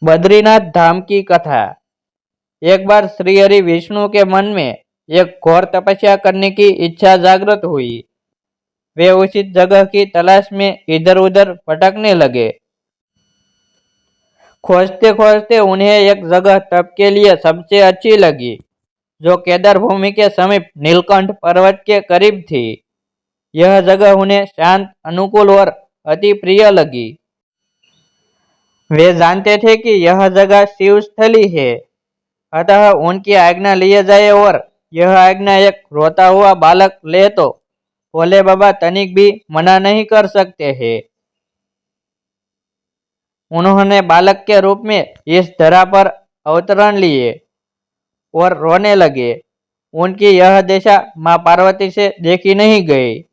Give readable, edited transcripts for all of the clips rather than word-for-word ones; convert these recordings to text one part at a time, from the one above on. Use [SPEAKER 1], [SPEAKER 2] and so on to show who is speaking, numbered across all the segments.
[SPEAKER 1] बद्रीनाथ धाम की कथा। एक बार श्री हरि विष्णु के मन में एक घोर तपस्या करने की इच्छा जागृत हुई। वे उचित जगह की तलाश में इधर उधर भटकने लगे। खोजते खोजते उन्हें एक जगह तप के लिए सबसे अच्छी लगी, जो केदार भूमि के समीप नीलकंठ पर्वत के करीब थी। यह जगह उन्हें शांत, अनुकूल और अति प्रिय लगी। वे जानते थे कि यह जगह शिव स्थली है, अतः उनकी आज्ञा लिए जाए और यह आज्ञा एक रोता हुआ बालक ले तो भोले बाबा तनिक भी मना नहीं कर सकते हैं। उन्होंने बालक के रूप में इस धरा पर अवतरण लिए और रोने लगे। उनकी यह दशा माँ पार्वती से देखी नहीं गई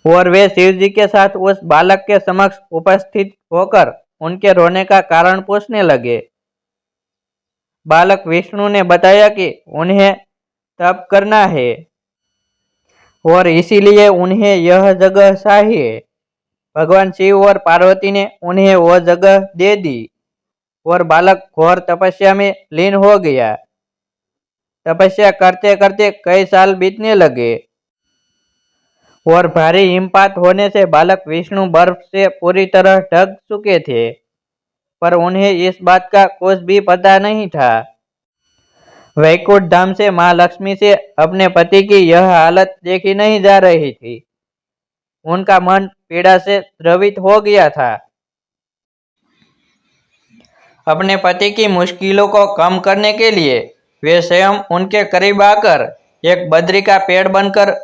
[SPEAKER 1] और वे शिव जी के साथ उस बालक के समक्ष उपस्थित होकर उनके रोने का कारण पूछने लगे। बालक विष्णु ने बताया कि उन्हें तप करना है और इसीलिए उन्हें यह जगह चाहिए। भगवान शिव और पार्वती ने उन्हें वह जगह दे दी और बालक घोर तपस्या में लीन हो गया। तपस्या करते करते कई साल बीतने लगे और भारी हिमपात होने से बालक विष्णु बर्फ से पूरी तरह ढक चुके थे, पर उन्हें इस बात का कुछ भी पता नहीं था। वैकुंठ धाम से माँ लक्ष्मी से अपने पति की यह हालत देखी नहीं जा रही थी। उनका मन पीड़ा से द्रवित हो गया था। अपने पति की मुश्किलों को कम करने के लिए वे स्वयं उनके करीब आकर एक बद्री का पेड़ बनकर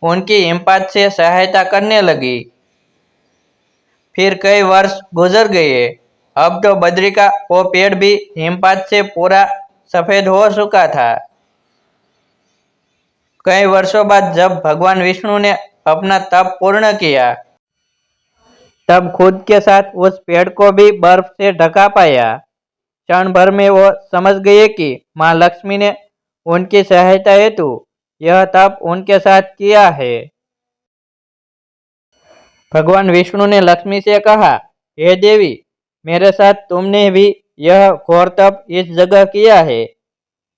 [SPEAKER 1] उनकी हिमपात से सहायता करने लगी। फिर कई वर्ष गुजर गए। अब तो बद्री का वो पेड़ भी हिमपात से पूरा सफेद हो चुका था। कई वर्षों बाद जब भगवान विष्णु ने अपना तप पूर्ण किया, तब खुद के साथ उस पेड़ को भी बर्फ से ढका पाया। क्षण भर में वो समझ गए कि माँ लक्ष्मी ने उनकी सहायता हेतु यह तप उनके साथ किया है। भगवान विष्णु ने लक्ष्मी से कहा, हे देवी, मेरे साथ तुमने भी यह घोर तप इस जगह किया है,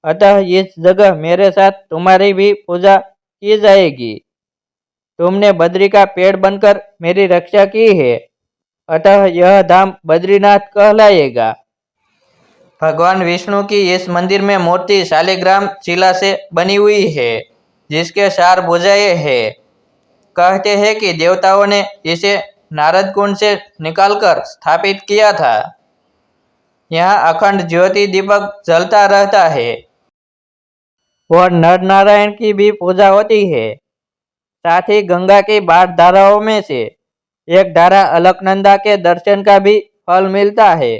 [SPEAKER 1] अतः इस जगह मेरे साथ तुम्हारी भी पूजा की जाएगी। तुमने बद्री का पेड़ बनकर मेरी रक्षा की है, अतः यह धाम बद्रीनाथ कहलाएगा। भगवान विष्णु की इस मंदिर में मूर्ति शालिग्राम शिला से बनी हुई है, जिसके 4 भुजाएं हैं। कहते हैं कि देवताओं ने इसे नारद कुंड से निकालकर स्थापित किया था। यहाँ अखंड ज्योति दीपक जलता रहता है और नर नारायण की भी पूजा होती है। साथ ही गंगा की 12 धाराओं में से एक धारा अलकनंदा के दर्शन का भी फल मिलता है।